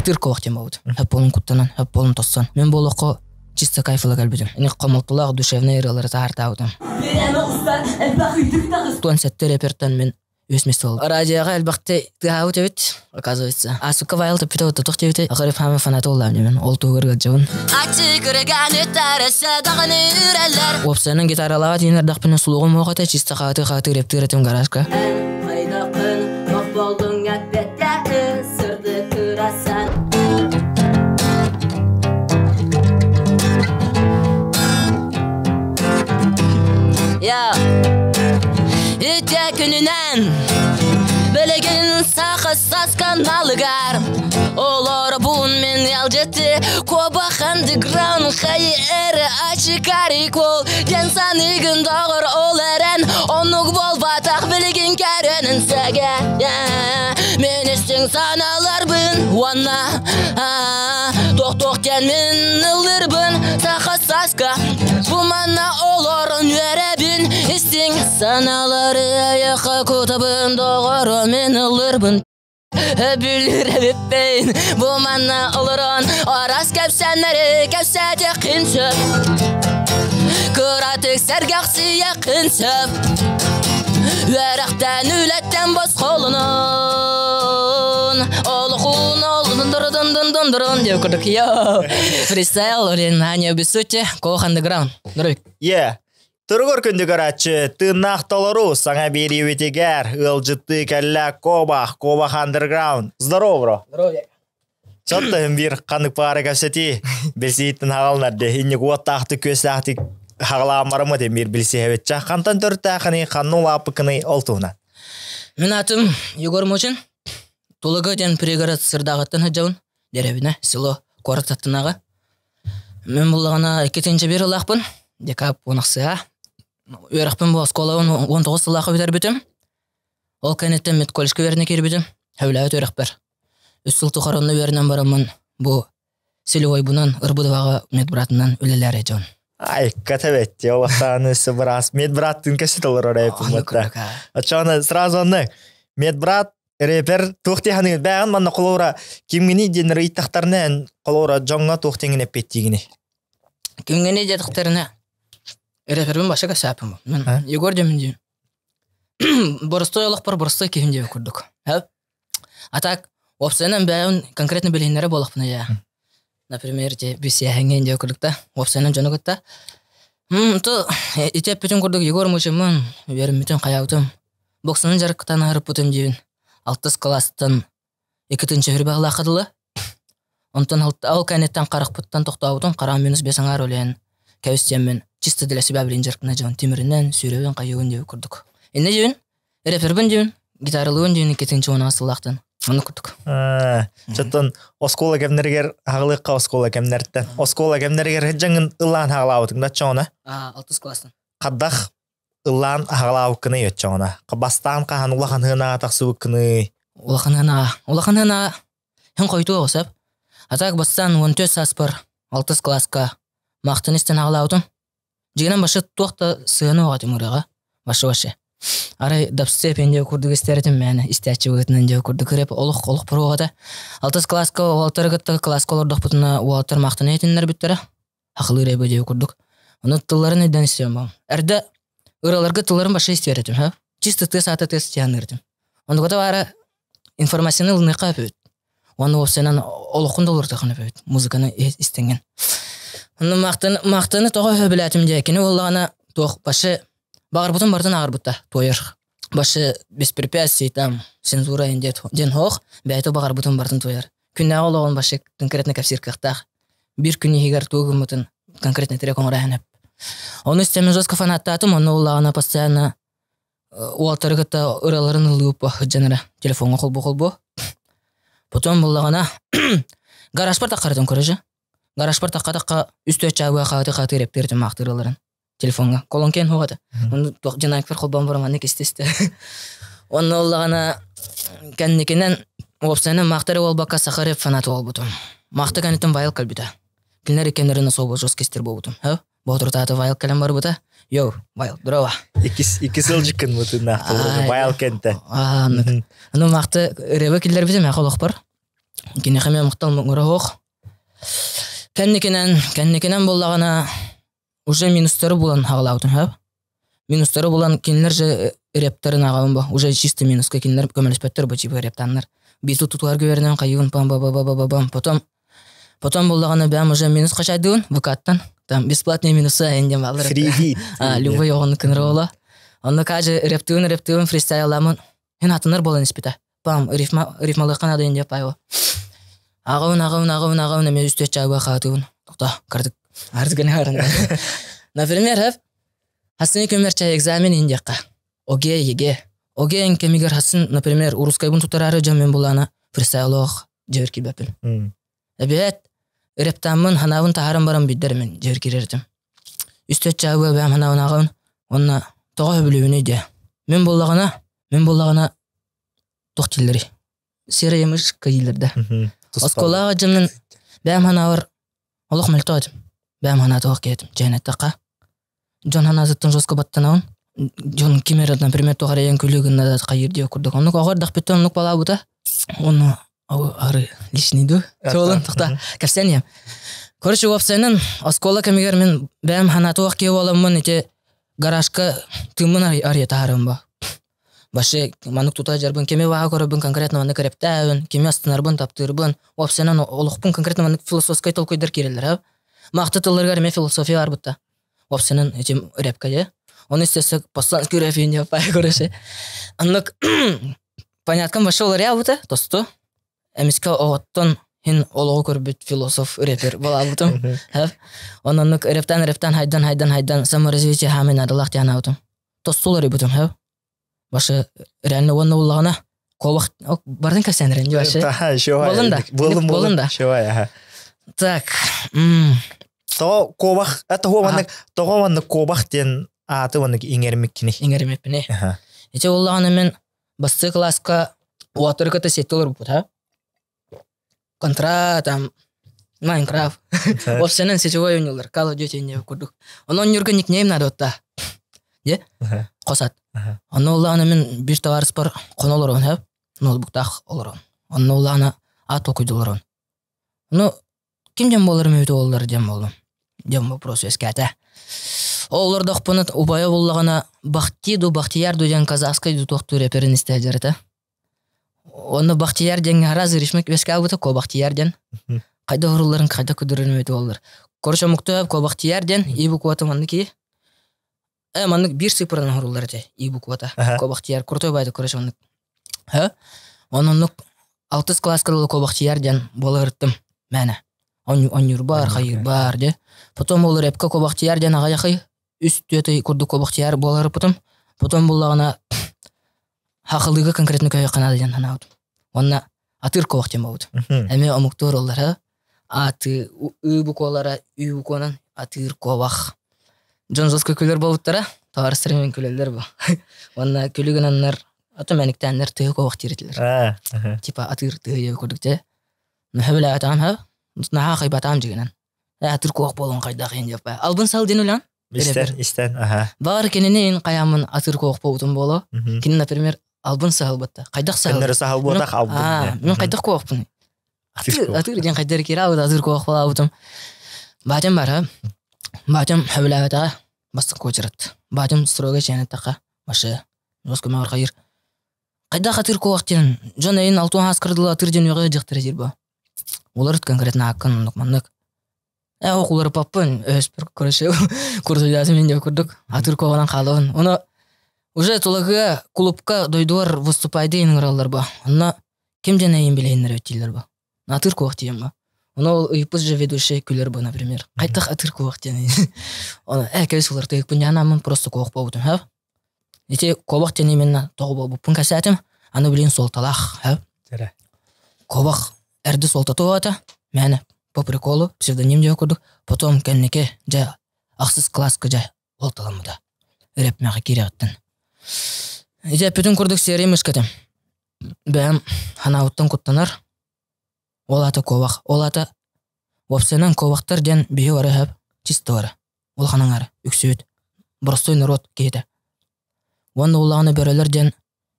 тырка вақтем ауды. Хәп болын куттанан, хәп болын тоссан. Мен болоққа чисто кайфылы кәлбедім. Ені қамылтылақ душевный иралары тағарта аудым. Туан сәтті репертан мен өсместі олды. Радияға әлбақты тығау тәбет, оказывается. Асука вайл тәппеті өтті тұқ тәбеті. Ақырып хамы фанаты олам демен, ол туғырға жауын. Опсаның гитаралаға дейінердақ пені сұлуғым оғата, чисто қаты рептір етім гаражка. Үтте күнінен білеген сақы сасқан алығар олар бұн мен әлжетті көбақанды гран қайы әрі ачықары кол ден санығын доғыр ол әрін онық бол батақ білеген кәрінің сәге мен істің саналарбын уанна тоқ-тоқтен мен ұлырбын сақы сасқа бұманна оларын өрәбін істің саналары аяққа көтабын доғыры мен ұлырбын Öbülür öppeyin bu manna oluron Aras köpsenleri köpsete kınsöp Kıratık sergaksiye kınsöp Verakten ületten boz kolunun Oluğun olun dundurun diye kurduk yo Freestyle olin hani bir sütü Koh underground Duruk Yeah Turgur күнді қарачы, тынақталару саңа бері өтегер, ұлжытты кәлі Кобах Underground. Здорово, бро. Здорово. Чоттығын бір қанық бары көпсеті, білсейттін хағалнарды, инек уаттақты көстақты хағаламарымы дем бір білсей әветчі. Қантан түрттақыны, қанның лапықыны олтуына. Мен атым Егор Мочин, Тулығы ден пригород Сырдағыттың жауын, деревіне, село Қорытаттынаға. Мен бұлығына 2-ші бері лақпын, декап онақсыға. Өрақпен бұл сколауын 19 сылақы бітер бітім. Ол кәнеттен мет колышқы веріне кер бітім. Әуләует өрақ бір. Үстіл тұқарынны верінен барамын бұл селевой бұнан ұрбыдываға медбратынан өлелер ежауын. Ай, кәтәбетте, олақтағын өсі біраз. Медбраттың кәсет олар орайпын мұтта. Очаны сразу онны. Медбрат, репер, тоқтияны бәғын манна қолуыра кемгені ден рейттақтарынан қолуыра жоңға тоқтеңіне петтігіне. Кемгені дедіқтеріне Репербен баша кәсәпім. Мен Егор демін дейін. Борыстой олық бар, борыстой кефін дейін көрдік. Атак, опсайынан бәйін конкретно білейінлері болықпына я. Например, бесе әңген дейін көрдік та. Опсайынан жоны көтті. Итеп бітін көрдік Егор Мөшімін. Верім бітін қаяутым. Боксының жарыққтан ағырып бұтын дейін. 6 кластан 2-ші хүрбәғыла қадылы. Онтан ал кәнеттен қарық бұттан тоқтауытын қарам минус 5 ағар өлейін. Кәуістенмен чисто для себя білін жарқына жауын темірінен сүйреуін қайуын деу күрдік. Енді деуін, репербін деуін, гитарылуын деуін 2-ші оны асылақтын. Оны күрдік. Жаттан оскола кәмнергер ағылыққа оскола кәмнерттен. Оскола кәмнергер жәңін ұлан ағылауытың да чоғына? 6 кластын. Қаддақ ұлан ағылауықыны ет чоғына? Қабастан қаған ұлақан ғына тақсуықыны? Улақан ғына хен қойты оғысап. Атақ бастан 14 саспыр 6 класска мақтыныстен ағылаудың. Жегінен башы тоқта сығыны оғатым ұраға. Башы. Арай дапсып ендеу күрдік істердім мәні. Істәтші өтін ендеу күрдік реп олық бір оғада. 6 класска оғалтыр ғытты класска олырдық бұтына оғалтыр мақтыны етіндер біттірі. Ақылы реп өдеу күрдік. Оны тылларын еден істеуім бағым. Әрді ұраларға тылларын башы істердім. Чисто тыс аты тыс тиян үрдім. Оны ғыда бары информацияны ұлынықа өпөйт. Оны опсайнан олықын долыртықын өпөйт. Музыканы істенген. Оны мақтыны тоғы өбіләтім де кені олағана тоқ башы бағыр бұтын бартын ағыр бұтта тойыр. Башы беспрепятствий там цензура ден хоқ бәйті бағыр бұтын бартын тойыр. Күнне олағын башы конкретно кәпсір қықтақ. Bir күнне егер тоғым бұтын конкретно тірек оңырайын өп. Оны істемен жосқа фанаттатым, оны олағана постоянно уалтырғытта ұраларын ұлып бақы жаныра телефонға қол-бұл. Потом олағана гараж бар таққарытын көріжі. Гараж бар таққа үсті өтчауға қағаты рептерді мақтырыларын телефонға. Колонкен хоғады. Оны жанайық бір қолбан бұрыманы кесті. Оны олағана кәннекенен опсайны мақтыры ол баққа сақы реп фанаты ол бұтым. Мақты кәнеттен вайыл кәлбіті. Кілнер екендеріне сол бұл жос кестер бұл бұтым. Бұтыртаты вайыл кәлем бар бұта. Йоу, вайыл, дұрава. Екі сыл жықын бұтын нақты вайыл кәнті. Оны мақты ребі келдер біте мәқыл оқ бар. кинехеме мактал мурох. Кеннекенен боллагана уже минустары булан хагалаутын хаб. Минустары булан кинлер же рептерин агабын ба. Уже чисто минуска кинлер көмөлөспөттөр бу чипе рептаннар. Бизу тутуар гөвернен кайын пам. Потом боллагана бәм уже минус качайдын выкаттан. Там бесплатные минусы эндем балдар. Фрибит. Любой огон кынрыла. Онда каже рептун фристайламын. Ен атынар болан испита. Пам рифмалыкан ада энде пайо. Агын эме үстө чагы хатын. Токта кырдык. Арзганы арында. Например, хап хасын көмөрча экзамен индекка. Оге кемигер хасын, например, урускай бун тутарары жамен булана фристайлог жерки бепил. Эбет рептамын ханавын тахарым барам биддермен жеркирердим. Үстө чагы бам ханавын агын. Онна тога билүүнү де. Мен боллагана токтиллери. Серемиш кыйлырда. Осколага жымын бәм ханавыр олық мөлтөдім. Бәм хана тоқ кетім. Жәнеттаққа. Жон хана зыттын жосқа баттанауын. Жон кемерді, например, тоғар ең күлігін надад қайырдеу күрдік. Онық оғырдақ беттен онық бала бұда. Оны ары лишнейді. Солын тоқта. Кәрсен ем. Көрші опсайнын оскола кемегер мен бәм хана тоқ кеу оламын ете гаражқа тымын ария тағарым ба. Башы манук тута жарбын кеме вага көрөбүн конкретно маны керептәбүн, кеме астынарбын таптырбын, опсенан олукпун конкретно маны философскай толкойдар кирелер. Макты тылларга ме философия бар бутта. Опсенан этим репкае. Он истесек посланский рефине пай көрөшө. Аннык поняткан башы олар я бута, тосто. Эмиска оттон хин олого көрбүт философ репер бола бутум. Оннук рептан хайдан саморазвитие хамен адалах тянаутум. Тостолар бутум, Башы реально оны уллагана ковак бардын касенрен жашы. Болында. Шовай. Так. То ковак, это хованы ковак ден аты оны иңермеккини. Иңермекпине. Эте уллагана мен басты класска уатырката сеттолор бут, Контра там Майнкрафт. Опсенен сетевой ойнолор, Call of Duty не курдук. Онон юрга никнейм надо отта. Де? Косат. Онны уллағына мен бір таварыс бар қонолырын, ноутбуктақ олырын. Онны уллағына ат оқыйдылырын. Кімден болыр мөйті олар дем болым? Дем вопрос ескәті. Олардақ бұны ұбайы болағына Бахтиярду ден казахскай тоқты реперін істәдерді. Онны Бахтияр ден ғараз решмек вескә бұты ко Бахтияр ден. Қайда ұрыларын қайда күдірін мөйті олар. Көрші мұқты ко Бахтияр ден ебі куаты манды ки. Маннык бир цифрдан хорулар те и буквата. Кобахтияр крутой байды көрөш маннык. Оннук 6 класскалуу Кобахтияр ден болырттым. Мәне. Онюр бар, хайыр бар де. Потом ол репка Кобахтияр ден ага яхый. Үстөтөй курду Кобахтияр болыр потом. Потом буллагына хакылыгы конкретно көй канады ден анаут. Онна атыр Кобахтияр болду. Эме омуктор олар. Аты буквалара үй букванан атыр Кобах. Жон жоско күлер болуттара, таарыстырмен күлелер бу. Онна күлүгөн аннар ата мениктенер тыйы ковак тиритилер. Типа атыр тыйы көрдүкте. Нөхөбөлө атам Наха кайбатам жигенен. Атыр ковак болгон кайда кыйын деп. Албын сал ден улан. Истен. Бар кененин каямын атыр ковак болутун боло. Кин, например, албын сал батта. Кайдак сал. Кенер сал ботак албын. Мен кайдак ковакпын. Атыр ден кайдар кира атыр ковак болутум. Батем бар. Батем хөбөлөтага бастык көчөрөт. Батем строго ченеттака. Башы жоско мар кайыр. Кайда хатыр ковактен жон эйин алтын аскырдыла атыр ден өгө жактыр жирбо. Олар конкретно акын нукмандык. Окулары паппын өспүр көрөшө курсуясы мен деп көрдүк. Атыр ковалан калыбын. Оны уже тулагы клубка дойдуар выступайды инграллар ба. Оны ким жана эйин билейнер өтүлөр ба. Атыр ковактен ба. Оны ыйпыз же ведущий күлер ба, например. Кайтак атыр ковактен. Оны кайсы улар тек пунянамын просто ковак болдум, Эти ковактен именно тогу болупун касатым. Аны билин солталах, Ковак эрди солтатуата. Мәне по приколу псевдоним деп көрдүк. Потом кеннеке жа аксыз класска жа олталамыда. Реп мага киреттин. Эти бүтүн көрдүк сериемиш кетем. Бәм ханауттан куттанар. Олата ковак. Олата опсенен ковактар ден бие ора чисто ора. Ол ханаңар үксөт. Простой народ кейде. Онда улаганы берелер ден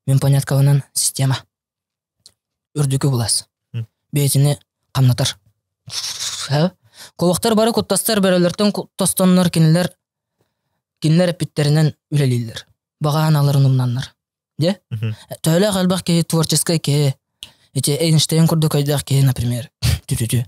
мен поняткалынан система. Үрдүкү булас. бетini камнатар. Колоқтар бары куттастар бәрелерден тостоннар кинилер эпиттеринен үлелилер. Бага аналарын умнаннар. Де? Төйле қалбақ ке творческой ке эти Эйнштейн курдук койдак ке, например. Түтүтү.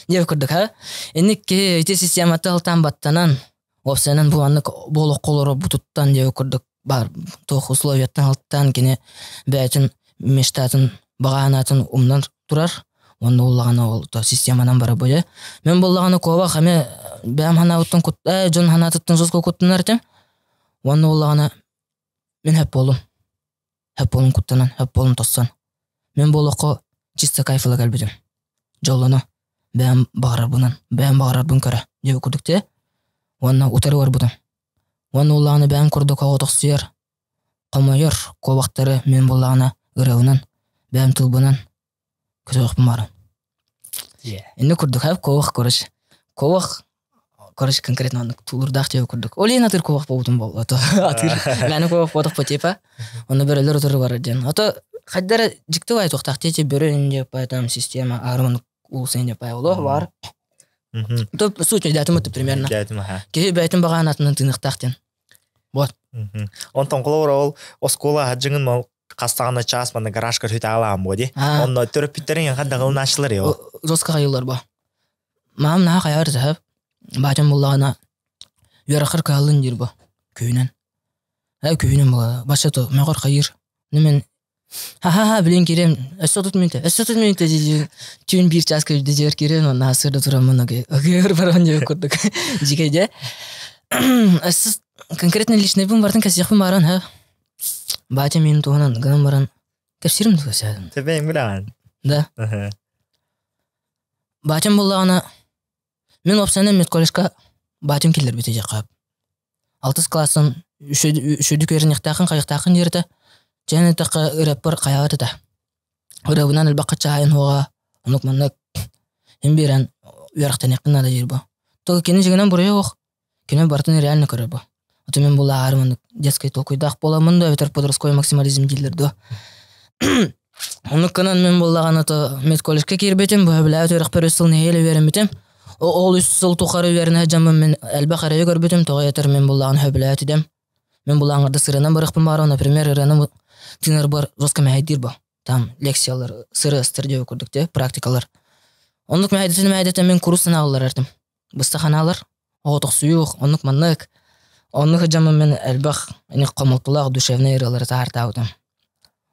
Не курдук, ха? Эник ке эти систематы алтан баттанан опсенен буанны болок колоро бутуттан де курдук бар. Тох условияттан алттан кене бәйтин мештатын баганатын умнан турар. Онда уллагана ол то системанан бара бое. Мен боллаганы коба хаме бәм ханауттан кут, жон ханатыттан жозго куттунар тем. Онда уллагана мен хеп болум. Хеп болум куттанан, хеп болум тоссан. Мен болоқо чисто кайфылы калбидим. Жолуну бәм багарар бун көрө. Деп курдукте. Онна утары бар будым. Онна уллаганы бәм курдук оготоксуер. Комойор кобактары мен боллагана ырауынан, бәм тылбынан көтөк бумарым. Энди курдук хап кобак көрөш. Кобак көрөш конкретно аны тулурдак деп курдук. Олен атыр кобак болдум болду. Атыр. Мен кобак бодук потепа. Онда берелер утары бар экен. Ата Хаддара жиктеп айтып тактечи бөрөн деп айтам система армын улсын деп айтыло бар. Топ суть датымы примерно. Ке байтын баганатын тыныктактен. Вот. Онтон колора ол оскола хаджыңын мал кастагана час мана гаражка төтө алам боди. Онно төрөп биттерин кандай кылначлар yo. Жоска кайылар ба. Мам на кайар зап. Бачым буллагана ярахыр калын дир ба. Күйнен. Күйнен ба. Башато мегор кайыр. Немен ха билен керем. Эсотут минута диди. Тün bir час кырды жер керем. Онна сырда турамын агыр баран деп курдук. Жигеде. Эс конкретно личный бум бардын касыхым баран ха. Бачым мен туган гынан баран. Кепсирим дусадым. Тебем билан. Да. Бачым буллагана мен опсаны мет коллежка бачым келер бите жакап. 6 классын үшөдүк эрнектакын кайыктакын жерде және тақа ыраппар каягаты да. Ырабынан албакча айын хога онук маннык эмберен уярактан якына да жер ба. То кени жигенен бурая ок. Кене бартын реально көрө ба. Ото мен була армын детский толкуйдак боламын да ветер подростковый максимализм дилер да. Онук канан мен буллаган ото мет коллежке кирбетим бу билет ыракпар өсүл нееле беремитим. Ол үсүл тукары верне жамын мен албакара көрбетим тога ятыр мен буллаган хөбүлөт идем. Мен булаңырда сырынан барыкпын бары, например, ыраны тинер бар жостка мәйдир ба. Там лекциялар, сыры стердеу көрдүк те, практикалар. Онук мәйдетен мен курсын алалар эрдим. Быстаханалар, оготок суюк, онук маннык. Онук жамын мен албак, эне комултулак душевный ыралар тартаудым.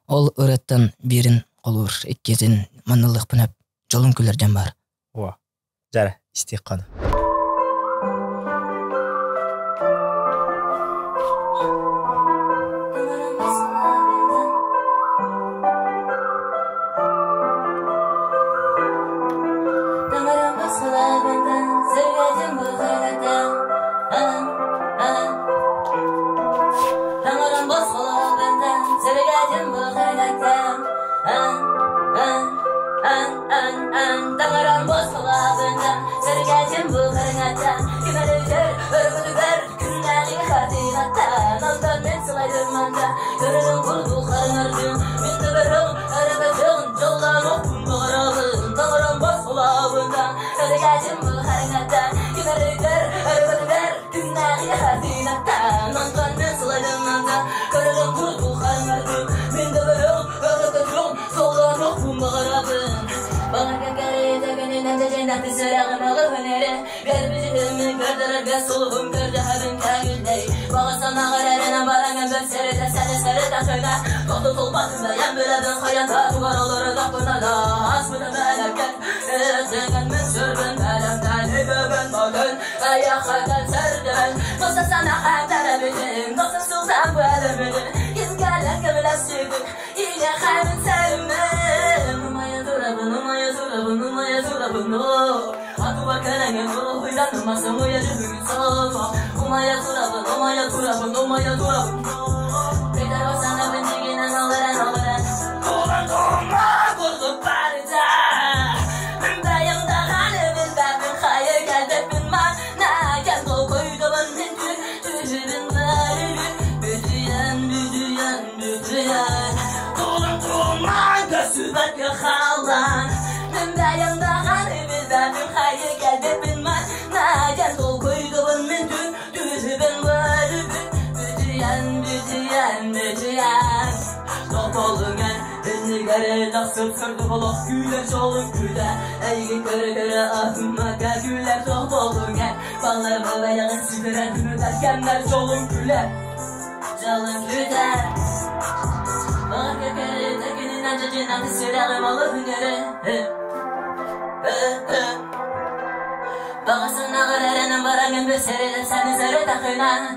Ол ыраттан бирин колур, эккетин маннылык пынап, жолун күлерден бар. Ва. Жара, истикканы. Sırtı kolak güler çoluk güler Eygin göre ahıma gel güler Çok olun gel Bağlarıma ve yanık süpüren Günü derkenler çoluk güler Çalın güler Bağır kekeri tekinin acıcından Süreğim alı hüneri Bağırsına kırerenin barangın bir seride Seni seri takına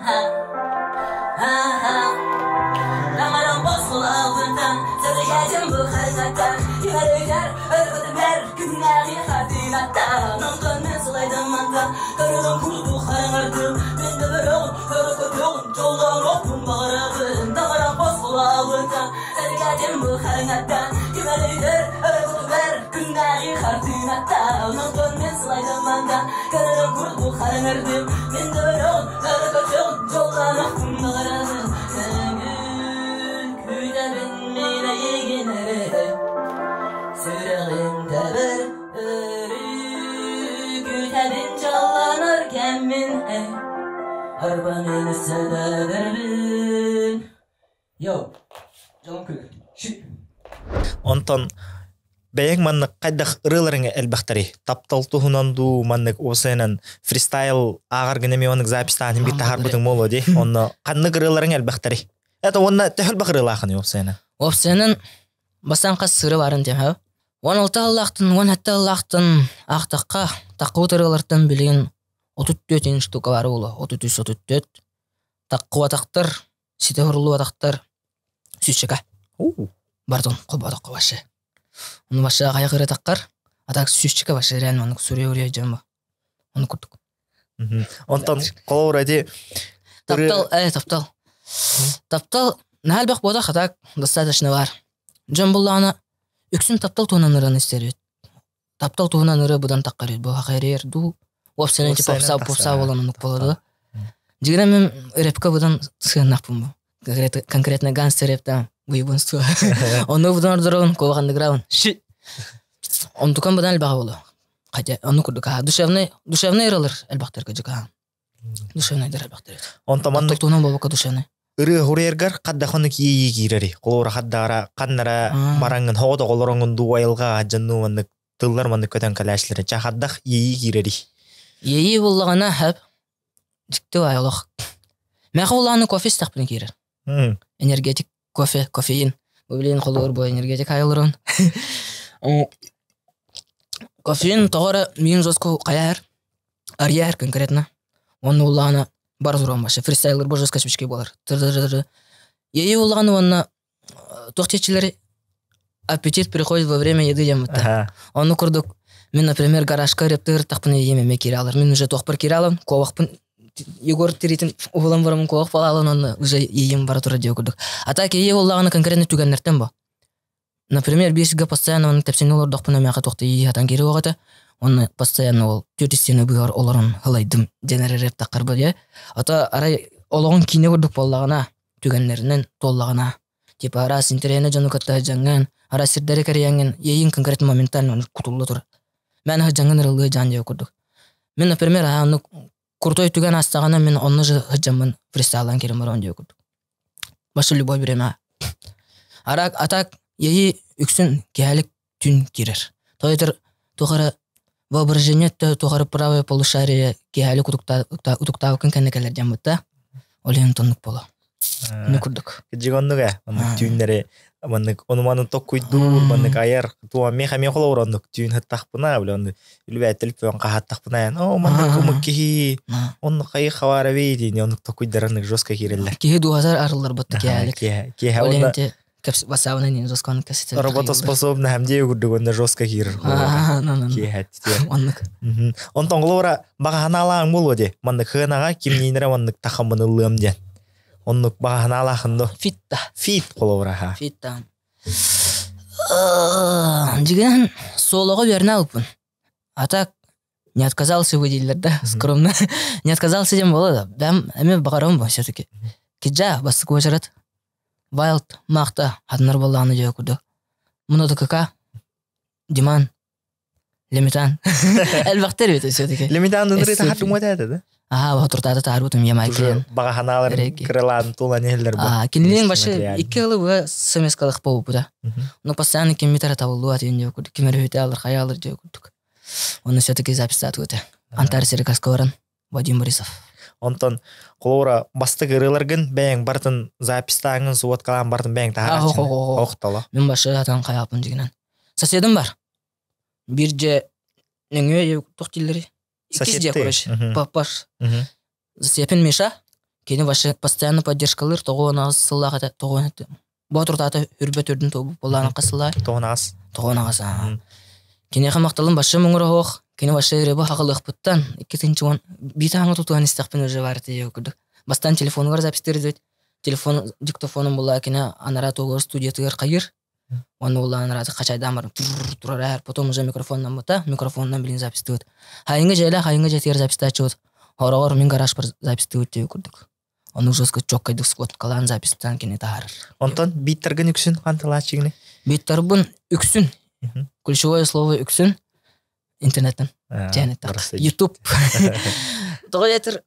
Dağaran bozkul altından Seni geçim bu harekattan Yürüyler, örgüdüler Günleri hatinattan Ondan ben sılaydım mandan Karıdan kurdu karardım Ben de bir oğlum, örgüdüğüm Çoldan oktum bağırdım Dağaran bozkul altından Seni geçim bu harekattan Yürüyler, örgüdüler Günleri hatinattan Ondan ben sılaydım mandan Karıdan kurdu karardım Ben de bir oğlum, örgüdüğüm Çoldan oktum bağırdım Sürağımda bir Gütenin çallanırken min Harbanın söyledirin Yo, canım köyü Onton Бәйек маннык кайдах ырыларыңа элбахтари. Таптал тухунанду маннык осенан фристайл агар генеме онык запистан бит тахар бутың моло ди. Онно каннык ырыларыңа элбахтари. Это онна төхөл бахрылахын осена. Осенан басан кас сыры барын дем ха. 16 Аллахтын, 17 Аллахтын ақтаққа таққы ырылартан билген 34 штука бар улы. 33-34. Таққы атақтар, сите хурлу атақтар сүзчека. Бардон қолбадаққа башы. Оны башы қайғыры таққар, атақ сүзчека башы рән оны сүре-үре жамба. Оны күттік. Онтан қолауыр әде... Таптал. Таптал, нәлбақ бодақ атақ достаточно бар. Жамбулланы үксін таптал туынан ырын істер ет. Таптал туынан ыры бұдан таққар ет. Бұға қайры ерду. Опсенен типа попса болан ұнық болады. Жігірен мен рэпка бұдан сығынақпын бұл. Конкретно гангстер рэптан бұйбынсту. Оны бұдан ордырығын қолғанды гравын. Он тұқан бұдан әлбаға болу. Хотя оны күрдік. Душевный ырылыр әлбақтар көжіка. Душевнайдар әлбақтар ет. Таптал туынан болуқа душевный. Ыры хурергар қаддақоны киеге кирери. Қолуыра қаддағара, қаннара бараңын хоғыда қолырыңын дуайылға ажанну манны тыллар манны көтен кәләшілері. Чақаддақ иеге кирери. Иеге болағана әп жікті айылық. Мәқі болағаны кофе стақпыны кирер. Энергетик кофе, кофеин. Бұл қолуыр бұл энергетик айылырын. Кофеин тоғыры миын жоску қаяр. Арияр конкретно. Оны болағаны бар зуран башы. Фристайлер бұл жосқа шпішке болар. Иеге болағаны оны тоқтечілері аппетит приходит во время еды демітті. Оны күрдік. Мен, например, гаражка рептыр тақпыны емеме кере алыр. Мен уже тоқпыр кере алын, ковақпын Егор теретін уғылым барымын ковақ бала алын, оны уже ем бара тұры деу күрдік. Ата ке олағаны конкретно түгенлерден ба. Например, бесігі постоянно оның тәпсені олар доқпына мәқі тоқты ие атан кері оғады. Оны постоянно ол тетістені бұйғар оларын ғылайдым денері реп таққар бұл. Ата арай олағын кейіне көрдік болағына түгенлерінен толағына. Типа ара синтерені жану қатта жаңған, ара сирдері кәріянген ең конкретно моментально құтылы тұр. Мен жаңын ырылығы жан деу көрдік. Мен, например, оны куртой түген астағана мен оны жамын фристайлан керім баруын деу көрдік. Башы любой біреме. Атак ейі үксін кәлік түн керер. Тойдыр тұғыры воображение тұғыры правое полушария кәлік ұтықтау күн кәнекелер жамбытта. Олейін тұнық болу. Не көрдік. Жигоннуға, түннері маннык онуманын токкуйду маннык аяр туа меха холоронук түйүн хаттакпына биле үлбәтил пөн кахаттакпына о маннык кумки онны кай хавара вейди онны токкуйдаранык жостка киреллер ки 2000 арылар бутты ки оленте кепс басавна не жосканы касет работоспособна хамде гудугонда жостка кирер ки хатти оннык онтон глора баганалаң болоди маннык хынага кимнинере маннык тахамыны лымден оннук баганалахындо фит коловраха фиттан жиген солого берне алыппын атак не отказался выделить да скромно не отказался дем болду дам эме багарам ба все-таки киджа басык башарат вайлд макта аднар боланы жөө курду муну ДКК Диман Лимитан. Элбактер бит все-таки. Лимитан ныры тахатым өтәді да? Ага, туртады тарбутум ямайкен. Бағаханалар кырылан тулан елдер бұл. Кинлен башы 2 ылы семескалык болуп да. Ну постоянно кимитер табылуу атыйын деп кимер өтө алыр, каялыр деп күттүк. Оны все-таки записать өтө. Антар Серикасковаран Вадим Борисов. Онтон колора басты кырыларгын бәң бартын запистагын суот калан бартын бәң тахарачын. Оқтала. Мен башы атан каяпын дегенен. Соседим бар. Бир же неңе тоқтилери. Сосед короче. Папаш. Засепин Миша. Кени башы постоянно поддержкалыр, тогонагыз сыллага тогон. Ботуртата үрбөт үрдүн тобу боланы кысылай. Тогонагыз. Тогонагыз. Кени камакталын башы муңурох. Кени башы ребо хагылык буттан 2-нчы битаңы тутуан истакпын уже бар тие күдүк. Бастан телефонга запистердет. Телефон диктофоном була кени анара тогор студиятыгар кайыр. Оны улан разы качайдан бар. Турар, потом уже микрофоннан бута, микрофоннан билин запистердет. Хайыңга жетер запистердет. Хорогор мен гараж бар запистердет деп күдүк. Оны жөскө чоккайдык скот калан запистан кени таар. Онтон битттерген үксүн канталачыгыны? Битттербин үксүн. Ключевое слово үксүн. Интернеттен. YouTube. Тогоятыр.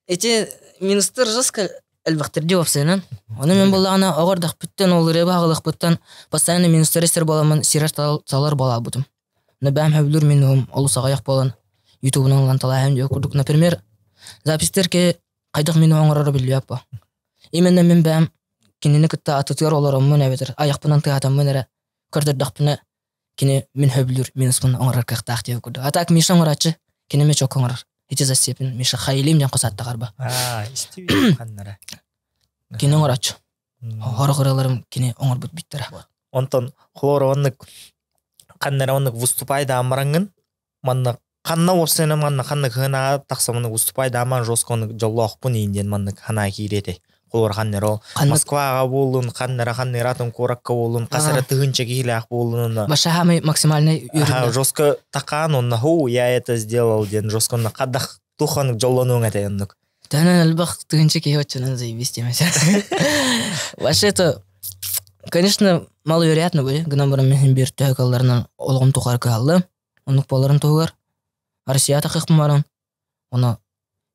Эти министр жөскө элбактер деп сенен. Оны мен буллагына огордак бүттен олыры багылык бүттен постоянно министрлер боламын, сиратталар бола бутум. Но бәм хөблүр минем олусагаяк болан YouTube'нан ланталаһым деп күрдүк. Например, запистерке кайдак мени оңорор билбеп ба. Именно мен бәм кинени кытта атытыр олором мен эбетер. Аяқпынан тыатам мен эре көрдөрдөкпүнө кини мен хөблүр минуспун оңорор кактак деп күрдүк. Атак Миша оңорачы, кинеме чок оңорор. Эти засепин Миша хайлим ден косаттагар ба. Истиби каннара. Кини оңорачы. Хорогораларым кини оңор бут биттер. Онтон хлороннык каннара оннык выступай да амрангын. Манна канна опсена манна канна хына таксамны выступай да аман жосконы жоллоқпун инден манна хана кирете. Хлор каннеро Москвага болун, каннара тон коракка болун, касара тыгынча килак болун. Баша хамы максимальный уровень. Жостко такан он ху я это сделал ден жостконна кадах тухан жоллонуң атайыннык. Тана албах тыгынча киёччунан заебись демесе. Вообще это конечно маловероятно будет. Гнамбарам мен бир тәкалларынан олгом тухар калды. Онук боларын тугар. Россия такыкмаран. Оны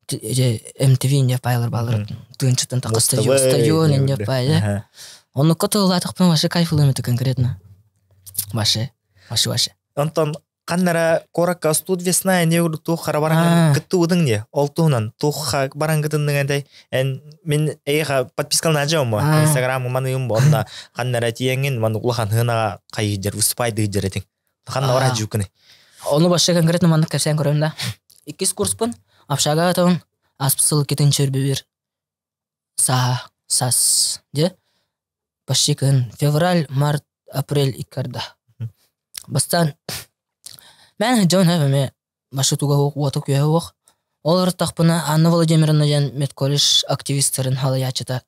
MTV не пайлар балар. Тынчытын так стадион не пайда. Оны котолатыкпын вообще кайфлым это конкретно. Вообще. Антон каннара коракка студвесна не урду ту харабаран кыттуудың не? Олтуунан туха барангытын дегендей. Мен эйга подпискална ажам ба. Инстаграм маныйым бонда каннара тиеңин маны улахан хына кайыдыр выступайды диретин. Канна ора жукыны. Оны вообще конкретно маны кепсен көрөм да. 2 курспын. Апшага тон аспсыл кетенчер бир сас де башикын февраль, март, апрель икарда. Бастан мен жон хавме башытуга окуатык яок. Олар тахпына Анна Владимировна жан медколледж активистерин халаячыта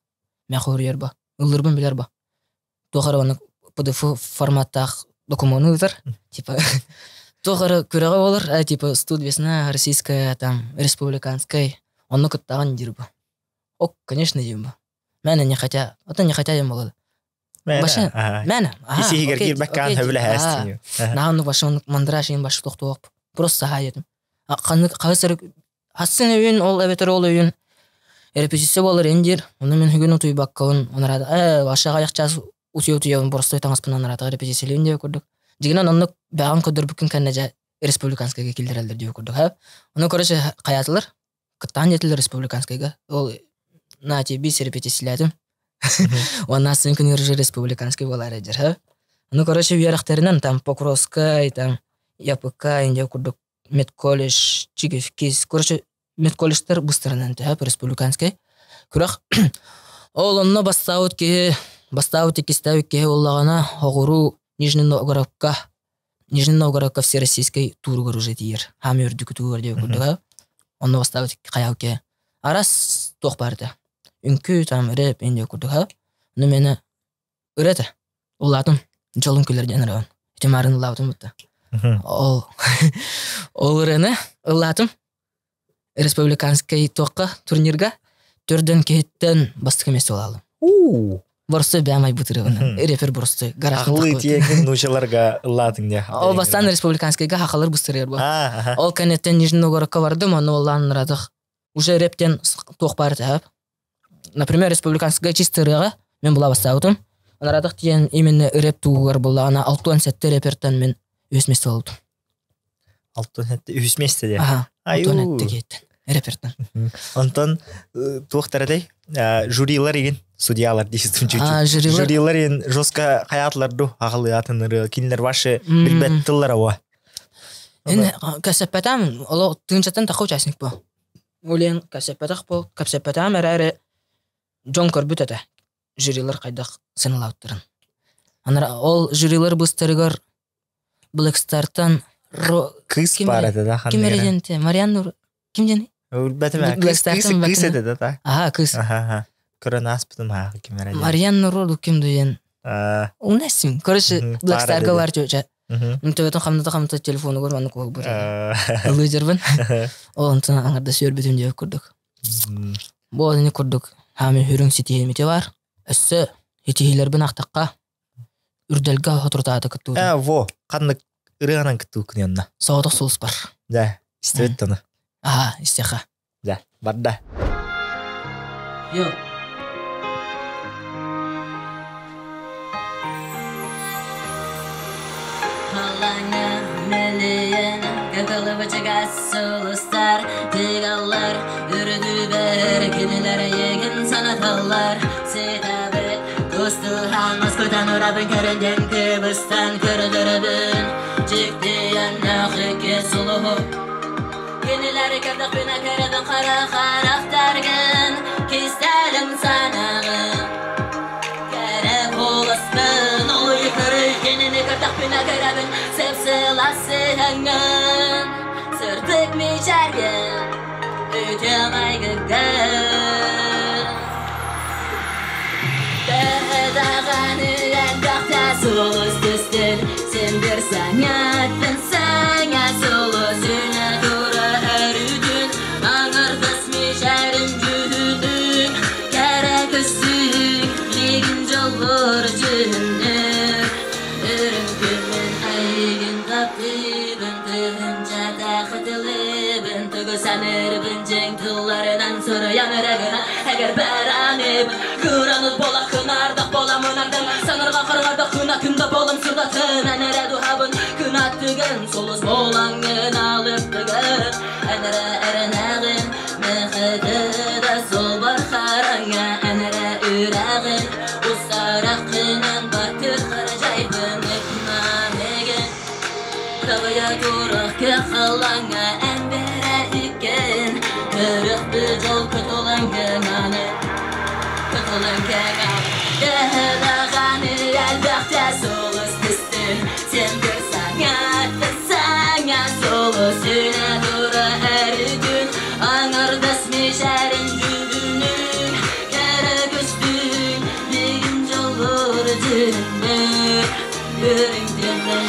махурьер ба. Улырбын билер ба. Тохараны PDF форматтах документыдыр. Типа Тохары күрәгә болар, типа студвесна российская, там, республиканская. Он кыттаган дирба. Ок, конечно, дирба. Мәне не хотя, это не хотя я молод. Мәне. Исигер кирбәккән хөбләһәстин. Нахны башын мандрашин башы токтоп. Просто хаятым. Кайсыр хасын өйүн, ол эбетер ол өйүн. Репетиция болар эндир. Оны мен хүгүн утуй баккан. Онара башага якчас утуй просто таңаспынан нарата репетициялын деп көрдүк. Дигенен онны бәган көдөр бүкін кәннәжә республиканскайга килдерәлдер деп көрдүк. Оны көрәче каятылар. Кыттан жетилер республиканскайга. Ол нати бис репетицияләдем. Оннан соң күн үрҗе республиканский болар әдер. Оны көрәче ярактарынан там Покровская, там ЯПК инде көрдүк. Медколледж, Чигевкис, көрәче медколледжтер бустырынан та республиканский. Күрәк ол онны бастаут ки ставить ки оллагана огуру Нижний Новгородка всероссийский тур горужет ер. Хами үрдүк тур деп көрдүк. Онны бастабыт каяуке. Арас тох барды. Үнкү там реп инде көрдүк. Оны мени үрете. Улатым жолун күлөрдөн рабан. Темарын улатым бутта. Ол үрені улатым республиканский тоққа турнирга түрден кеттен бастық емес олалым. Борсы бәмай бутырыгын. Репер борсы. Ақылы тиеген нушаларға ылладың де. Ол бастан республиканскайга хақалар бустырыр бу. Ол кенеттен Нижний Новгородқа бардым, аны олан радық. Уже рептен тоқпар тәп. Например, республиканскайга чистырыға мен була бастаудым. Аны радық тиен именно реп туғар була. Ана 6-7 репертен мен өсместі олдым. 6-7 өсместі де? Аха, 6-7 кейттен. Репертен. Онтан туақтарадай жюрилар еген судьялар дейсіздің чүчі. Жюрилар еген жосқа қаятларды ағылы атыныры, кинлер вашы білбәттілер ауа. Ені кәсеппәтам, олы тыңчаттан тақы участник бұл. Олен кәсеппәтақ бұл, кәсеппәтам әрі жон көрбіт әді. Жюрилар қайдақ сынылауттырын. Ол жюрилар бұстарығар Blackstar'тан Кыз бар әді да? Кім әреденті? Мариан Нұр? Кім дені? Бәтіме, кыз әді да? Аха, кыз. Көрін аспытым ағы кім әреді? Мариан Нұр кім дүйен? Ол нәсім? Көріші Blackstar'ға бар жөжі. Мүнтөбетін қамната телефоны көр, маны көк бір. Ұлы жүрбін. Ол ұнтына аңырда сөр бітім деп көрдік. Бұл әдіне көрдік. Хами хүрің сетеймете бар. Өссі, етейлер бін ақтаққа үрдәлгі отыртады күтту. Во, қандық ұрығанан күтту күн янна. Соғдық сұлыс бар. Да, істебет таны. Аха, істеқа. Да, барда. Йо. Қалаңа мөлейін, көкілі бөчіға сұлыстар, тигалар, үрді бір, күнілер егін санаталар, сетабет, көстілхан, Москвадан ұрабын көрінден көбістан көрдірібін, жіктейін нәқіке сұлығы. Күнілер көрдік бүна көрдің қара қарақтарғын, кестәлім санағын. Кәрі болыспын, олы көрі кеніне көрдік бүна көрәбін, сепсіласығын. Сұрдық мейшәргін, өтем айғығын. Дағаны әндіқта солыз түстін, сен бір саңаттың саңа солыз үні тұра әрүдін, аңырдыс мейшәрін жүдін, кәрі күстің, легін жолғыр жүнір. Үрінкімін айғын қаптыбын, тұғын жата қытылыбын, тұғы сәмірбін жәң тұлларынан сұры янырағына, әгер бәранып, күранып бола қынардық бола мұнардың, санырға қырғардық күна күнді болым сұрдатын, әнірі дұхабын күн аттығын, солыз болаңын алып тұғын, әнірі әрінағын, мәқіді да сол бар қараңа, әнірі үрағын, ұсарақ қынан батыр қаражайбын үкманегін, қабыя тұрық кеқалаңа әнбәрі үкен, көрік бір жол күтіліңгін аны, күтіліңгін Дәғаны әлбәқті солыз түстін, сен бір саңаттың саңа солыз үні тұра әрігін, аңырдыс мешәрін жүгінін, кәрі күстін, бегін жолғыр жүнір. Үріңдімін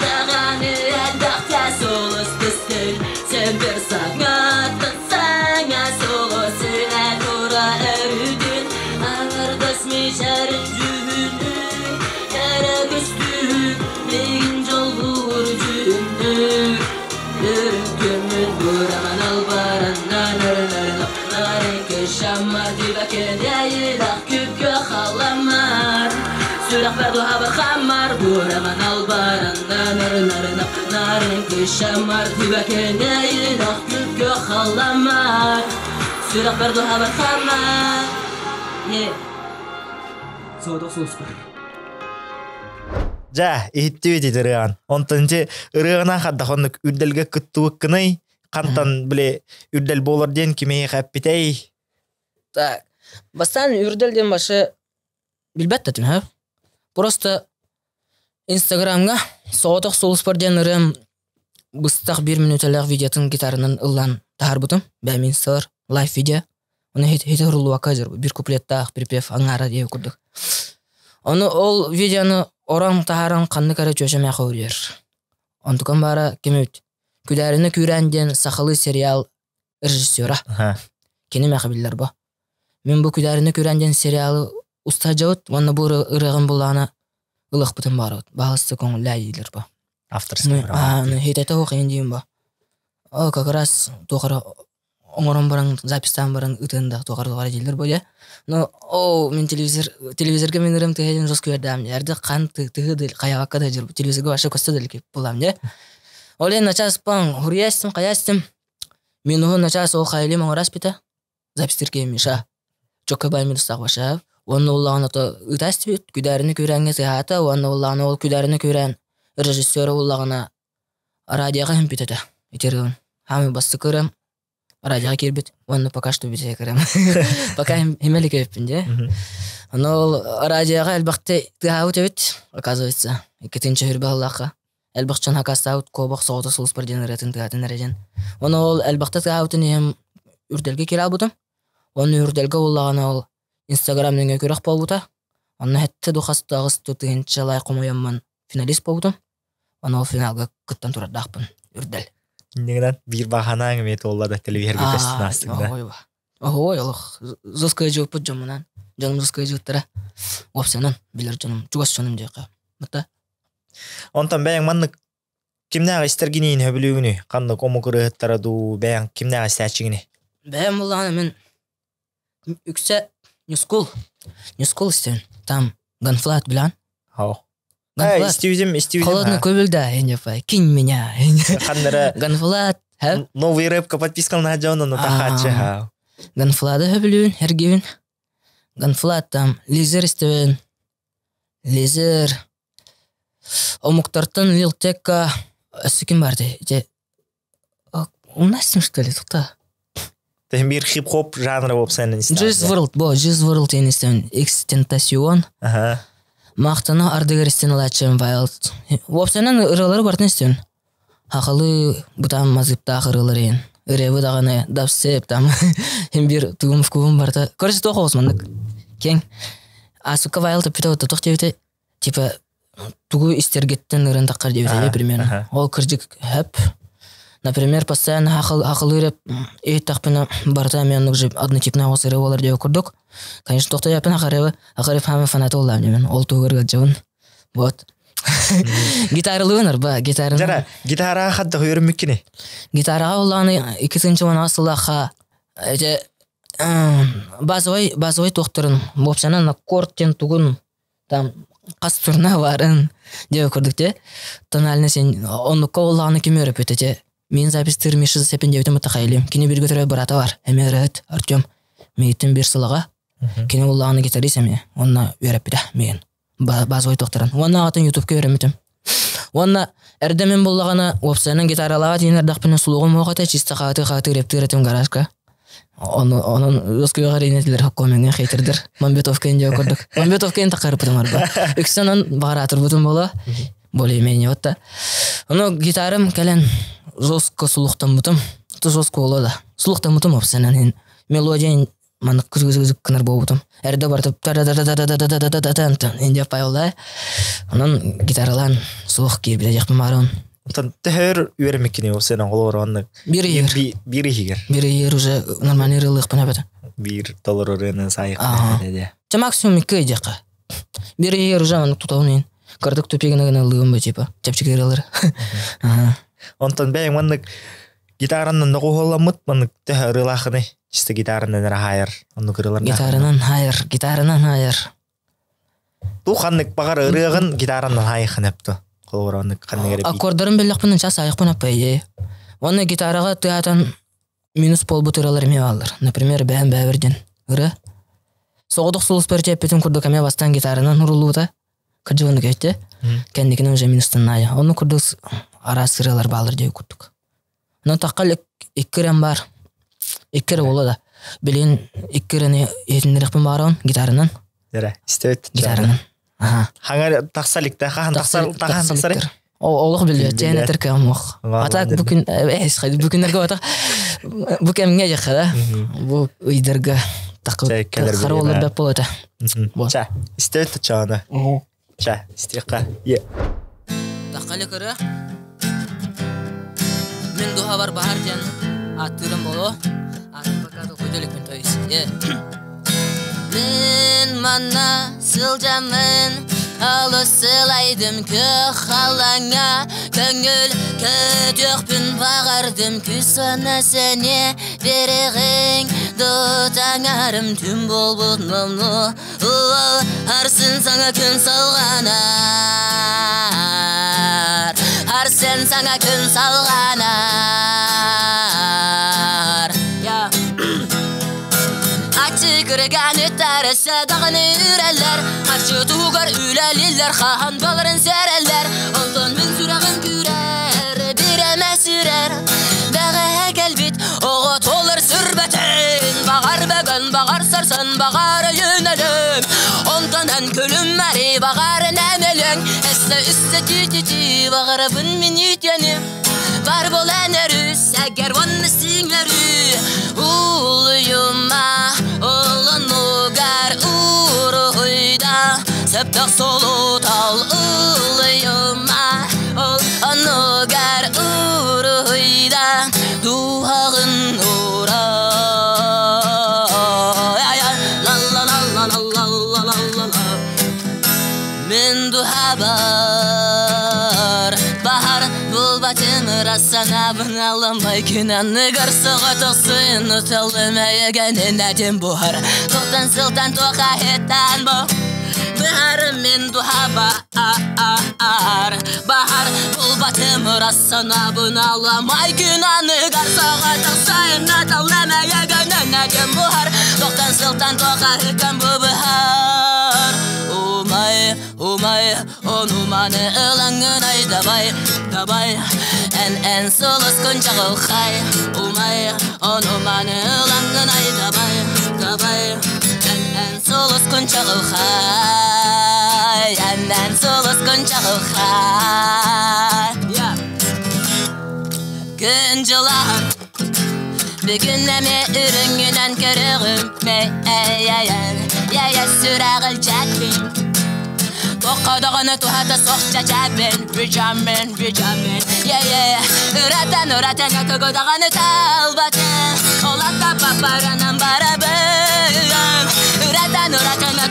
дәғаны әлбәқті солыз түстін, сен бір саңаттың саңа солыз үні тұра әрігін, аңырдыс мешәрін жүгінін, кәрі күстін, бегін жолғыр жүнір. Үріңдімін бұраман албарынан ұрынарынып, нарын көшамар дебәкедейілақ күпке қаламар. Сүрақ бәрді хабар қамар, бұраман албарынан ұрынарынып, нарын көшамар дебәкедейілақ күпке қаламар. Сүрақ бәрді хабар қамар. Соғдық солыс бар. Жа, ехетті өтеді ұрыған. Онтанчы ұрығына қадда қонық үрділге күттуық кінай, қантан біле үрділ болыр ден кемей қаппетей. Так, бастан үрділден башы білбәтті түн, әп? Просто Инстаграмға соғдық солыс бар ден ұрым бұстақ 1 минуталақ видеотың гитарынан ұллан тағар бұтым, бәмін сыр, лайф видео. Оны хеті ұрылуа қазір, бір куплеттақ, припев аңара дейі көрдік. Оны ол видеоны орам тағаран қанны кәрі чөшем яқы өрер. Онтықын бара кемет. Күдәріні күрәнден сақылы сериал режиссера. Кенем яқы білдер ба. Мен бұл күдәріні күрәнден сериалы уста жаут, ванна бу ырыгын булана ылык бутын барот. Багысты көңүлләйдилер бу. Авторский права. Хитете окуйын дейм бу. О, как раз тохара оңорон баран запистан баран ытында тохар дилер бу я. Но мен телевизорга менерем теген жос көрдам. Ярды кан тыгыды каягакка да жер телевизорга башы көстөдөл кеп булам я. Олен начас пан хуриястым каястым. Мен он начас ол хайлим орас бита. Запистерге миша. Чокка баймырсак баша. Оны уллаган ата ытастыбыт, күдәріні көрәңге сыйхаты, оны уллаган ол күдәріні көрән режиссері уллагана радиоға хем бітеді. Етерген, хамы басты көрем, радиоға кербіт, оны пока что бітеге көрем. Пока хемелі көппін де. Оны ол радиоға әлбақты тыхауыт өбіт, оказывается, екетінші хүрбі Аллахқа. Әлбақчан хакастауыт, кобақ соғыты сұлыс бір ден ретін тыхатын әрежен. Оны ол әлбақты тыхауытын ем үрделге кел албыдым. Оны үрделге уллагана ол Instagram'dan görək bolbuta. Onu hette duxastağız tutğınça lay qomoyanman finalist boldum. Onu finalga qıttan turadaqpın. Ürdel. Негден bir bahana әңгіме оллада телевизорге көстін астыңда. Ой, зоская жопы жомынан. Жаным зоская жоттара. Опсанан билер жаным, жугас жаным жайқа. Мыта. Онтан бәйін манны кимнәға істергенейін хөбілігіні? Қанды қому қырығыттара ду бәйін кимнәға істәчігіні? Бәйін болағаны мен үксе Ньюскул істен. Там ганфлат білан. Истеудем. Холодный көбілді, кинь меня. Ганфлат. Новый рэпка подпискал на Джона, но тахачы. Ганфлады хөбілуін, әргеуін. Ганфлат там, лизер істеуін. Лизер. Омуктартын лилтекка. Өсікін барды. У нас тем что ли, тұқта? Тем bir хип-хоп жанры болып сәнін істеуін. Juice WRLD ен істеуін. Экстентасион. Мақтаны ардығыр істен алачым вайлд. Вопсанан ұрылары бартын істеуін. Хақылы бұтам мазыптақ ұрылар ен. Үреві дағаны дапсеп там. Хем бір туғым вкуғым барта. Көрсі тоқ османдық. Кен. Асука вайлд піта өті тоқ дебіті. Типа туғы істергеттен ұрын таққар дебіті. Примерно. Ол кіржік хөп. Например, постоянно хақылы реп тақпына барта мен уже однотипный осыры олар деп көрдік. Конечно, тоқта япын ақарып хамы фанаты олам демен. Ол туғырға жауын. Вот. Гитаралы өнір ба? Жара, гитараға қадды қойырым мүккіне? Гитараға оланы 2-ші оны асылаға базовой тоқтырын. Бопсанан аккордтен туғын там қас тұрна барын деп көрдік те. Тональны сен оныққа олағаны кеме өріп өтете. Мен запистер мешізі сәпен деуітім ұтақайлым. Кені бір көтірі барата бар. Әме рәт, Артем. Мейтін бір сылыға. Кені олағаны гитарист әме. Онына өріп біді мен. Базовой тоқтырын. Онына атын ютубқа өрімітім. Онына әрдемен болағана опсайның гитаралаға дейін әрдақпені сұлуғым оғата чисті қағаты рептір етім гаражқа. Onun Özgür Garinetler hakkomengen xeytirdir. Mambetовкен деп көрдік. Mambetовкен тақарып бұдым арба. Үксанан бағаратыр бұдым бола. Более-менее отта. Оны гитарым кәлен жестко сұлықтан бұдым. Жестко олады. Сұлықтан бұдым опсанан. Мелодиян маны күз-күз кінір бол бұдым. Әрді бартып та-да-да-да-да-да-да-да-да-да-да-да енді апай олай. Оның гитаралан сұлық кейбілі жақпым арын. Тәһәр үермеккене ол сенің қолыр онны. Бір егер уже нормальный рылық пына бәді. $1 өрені сайық. Максимум 2 дейқа. Бір егер уже оны тұтауын ең. Кардық төпегіне гіне лығын бі типа. Чәпчік ерілер. Онтан бәйін мұнық гитаранын нұғы оламыд мұнық тәһәр рылақыны. Чисті гитаранын әрі хайыр. Гитаранын хайыр. Бұл қанық бағар ұрығын гитаранын хайықын әпті. Аккордарын беллақпынан час айықпын апай. Оны гитараға тыятан минус пол бұтыралар ме алыр. Например, бән бәверден. Үрі. Соғыдық сұлыс бір жеппетін күрдік әме бастан гитарынан ұрылуыда. Кірді оны көйтті. Кәндікінің уже минустан айы. Оны күрдік ара сыралар балыр деу күрдік. Оны таққал еккірен бар. Еккірі олы да. Білен еккіріні етіндіріқпін баруын гитарынан. Гитарынан. Хаңар тақсаликта, хаан тақсары? Олық білі, және түркі амуқ. Атақ бүкіндерге атақ, бүкемге жаққа да. Бұл үйдерге қары олар бәп бол өті. Ча, істе өтті чағаны. Ча, істеққа. Таққалы көрі. Мен дуға бар бағар жән аттырым болу. Атын бақады қойдылық мен тойыз. Мен мана сылжамын Алы сылайдым көк халаңа Көңіл көтөкпін бағардым Күсана сәне береғің Дотаңарым түн болбуд мамну Арсын саңа күн салғанар Арсын саңа күн салғанар Ачыгырган өттәрісі дағыны үрәлер Қарчы туғар үләлілер Хаан балырын сәрәлер Онтан мен сүрағын күрәр Біреме сүрәр Бәғі кәлбет Оғы толыр сүрбәтін Бағар бәгін бағар сарсын Бағар үйінәлім Онтан ән көлім мәри Бағар нәмелің Әсі үсті түті Бағар бұн мен үтенім Бар бол әнәріс Әгер онны сіңләрі Улыйыма Олынугар уруйда Сәптақ солу тал улыйыма Олынугар уруйда Дуағын ура Мен дуағар Bahar bul batımı rasana Bınalamay günanı Garsağa toqsın Utalımaya gönün Ədim buhar Toqdan sıltan toqa etten bu Bahar min duhaba Bahar bul batımı rasana Bınalamay günanı Garsağa toqsın Utalımaya gönün Ədim buhar Toqdan sıltan toqa etten bu bahar Umay Onumanı ılangın ay dabay En solus kunçağıl xay Umay Onumanı ılangın ay dabay En solus kunçağıl xay En solus kunçağıl xay Güncülar Bugünleme ürüngünen körüğüm Yaya sürağıl çakbim Toqadağını tuhata soqca çabin Ricamin Üratan Kögödağını talbatın Olata paparanın barabın Üratan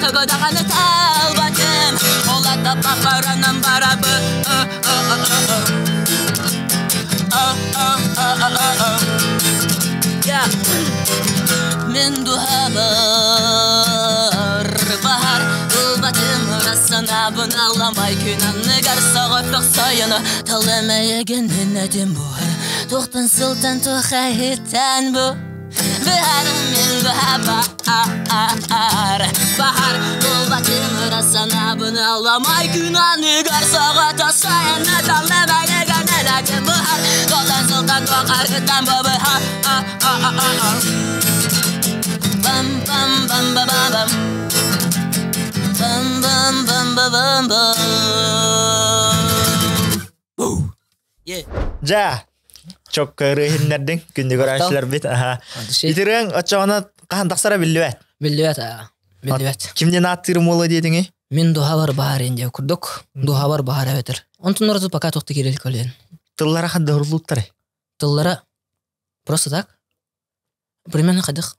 Kögödağını talbatın Olata paparanın barabın Min duhabar Bahar Ulbatım Rasana Bınalamay Günanı Garsağa pöqsayını Talamaya gönün Ədim buhar Toqtan sıltan toqa etten bu Bahar min duhabar Bahar Ulbatım Rasana Bınalamay Günanı Garsağa pöqsayını Talamaya gönün Ədim buhar Toqtan sıltan toqa etten bu Bahar Bam bam bam bam bam Bam bam bam bam bam bam Ja çok kırıhinlerden gündük araçlar bit İtiren açağına qandaqsara billiwet Kimden attırım ola dedin Min duhabar bahar ende kurduk Duhabar bahar evetir Ontun orası pakat oqti kirelik ölen Tıllara qadda hurulutları Tıllara Просто так Примерно қадық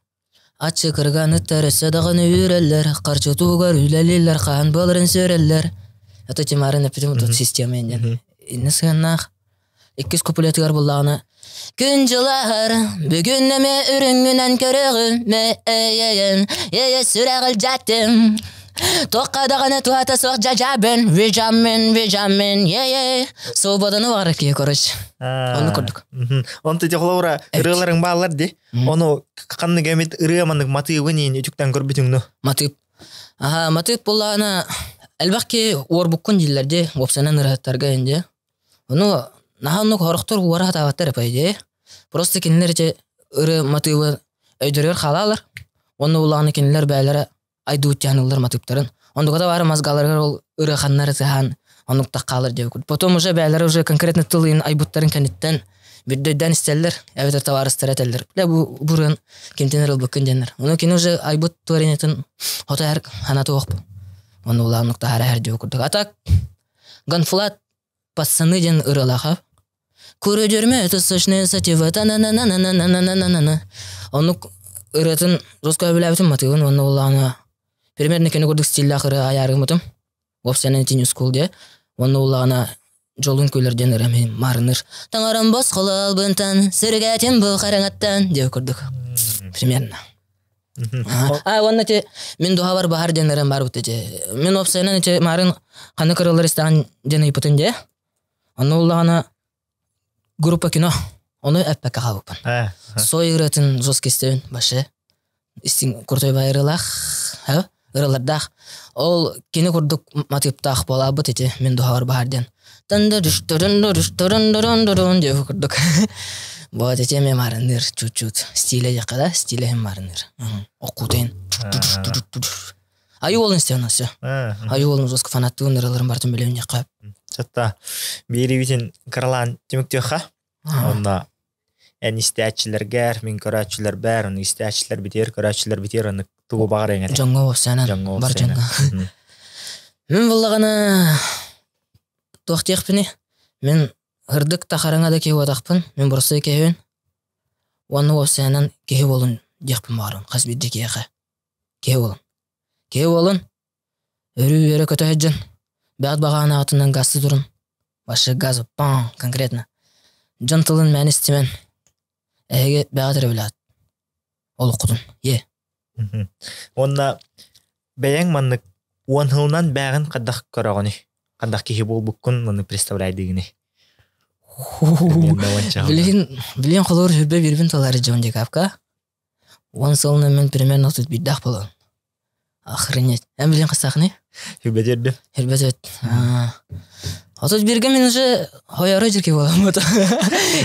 Атшы кырганы тәрісі дағыны үйрелер Қарчы туғар үйләлелер Қан балырын сөрелер Это темарын әпетім Тут система енден Инні сығаннақ Иккіз куплетігар бұллағына Күн жылар Бүгіннеме үрінгінен көрігіме Eye сүрәғіл жаттым Тоқадағаны туата соқ жажабын Вижамин Собаданы бағыр кие көріш Оны көрдік Оны тете қолауыра ұрыларың бағалар де Оны қанны кәмет ұрыямандық матығын ең үтіктен көрбетіңді Матығып болағына Әлбәқке орбұққын дейлерде Опсанан ұраттарға енді Оны нағанны қорықтыр уара атағаттар әпайде Просто кенілерде ұры матығы өйдірер қалалар Оны олағаны кенілер бәлері Айдуут жанылар матыптарын. Ондуга да бары мазгаларга ол ыры ханнары тыхан, онукта калыр деп. Потом уже бәләре уже конкретно тылын айбуттарын кенеттен биддән истәлләр, әвәдә товарыстар әтәлләр. Бу бурын контейнер булган дәннәр. Оны кин уже айбут туринетен хотар ханаты ок. Оны улар нукта һәр деп курдык. Атак ганфлат пассаны ден ырылаха. Күрөдөрмө тысышны сатива тананананананананана. Оны ыратын русская биләбитен матыгын, оны уларны примерно кені көрдік стилі ақыры аярығымытым. Вопсянен тиню скул де. Оны олағына жолын көйлерден ірәмен марыныр. Таңарам бос қолы албынтан, сүргәтен бұл қараңаттан, деп көрдік. Примерно. Оны те, мен дуға бар бағар ден ірәм бар бұтты де. Мен вопсянен те марын қаны кырылыр істаған ден ұйпытын де. Оны олағына группа кино. Оны әппәкка қабыпын. Сой ұратын жос кестеуін башы. Истин куртой байрылах, ырылардах. Ол кені көрдік матыптақ бола бұт ете, мен дұғар бағарден. Тынды-дүш-түрін-дүрін-дүрін-дүрін деп көрдік. Бұт ете мен марыныр, чут-чут. Стиле жақада, стиле hem марыныр. Оқутайын. Аю олын істеуін асы. Аю олын жосқы фанаттығын ырылырын бартын білеуін еқап. Чатта, бейрі бетін қырылан деміктеуға. Онда en isteğçiler min körәчиләр бәр, оны isteğçiler битер, körәчиләр битер, оны тугы багыр эңер. Жаңга болсана, бар жаңга. Мен буллагана тохтыйкпыны. Мен ырдык тахараңа да кеп атакпын. Мен бурсы кебен. Оны болсанан кеп болун дикпин барын. Хазбидде кеха. Кеп болун. Кеп болун. Өрү көтөжөн. Бәд багана атынан газды турун. Башы газ пан конкретно. Жантылын мәнистимен. Эге бәгатыр билат. Ол кудун. Е. Онна бәяң маннык уанхылнан бәгын кадак караганы. Кадак кихи бол буккун маны представляйдыгыны. Билен колор хүбе бирбин талары жон декапка. Уансылны мен примерно тут бидах болон. Охренеть. Эм билен кысакны? Хүбе дерди. Хүбе дет. Отыз берге мен уже хояры жүрке болам.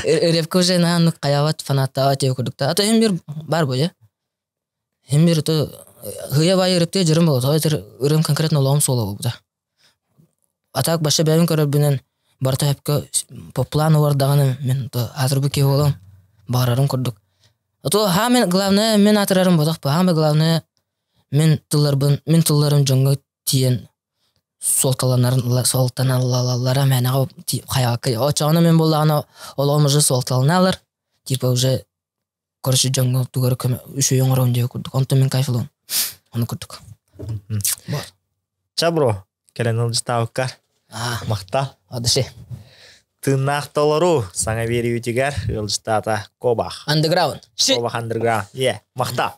Репка уже наны қаяват, фанаттават ев көрдікті. Ата hem bir бар бой, hem bir то хыя бай репте жүрім болды. Хоятыр үрім конкретно олауым солы болды. Атак башы бәйін көріп бінен барта хепке по плану вардағаны мен атырбы ке болам. Барарым көрдік. То хамен главное мен атырарым бодақ ба. Хаме главное мен тылларым жоңға тиен солтаналалара мәнәгә хаяка. Очаны мен буллаганы оламыжы солтаналар. Типа уже коршы жаңга тугар көмө үшө яңгырын деп көрдүк. Онта мен кайфылым. Аны көрдүк. Чабро, келен ставка. Мақта. Адышы. Тынақ толору саңа бериу тигер ылжтата Кобах. Underground. Кобах underground. Е, мақта.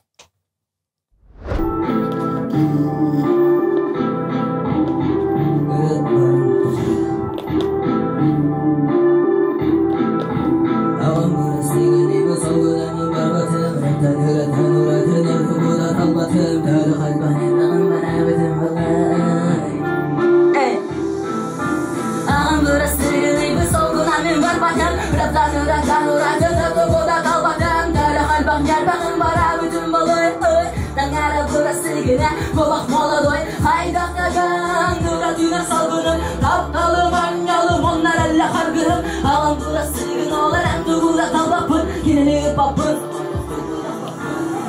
Babak maladoy haydakagan Nuratına salgınım Taptalı manyalım Onlar elle kargırım Ağam burası gün olar Hem tuğula talbapın Yine papın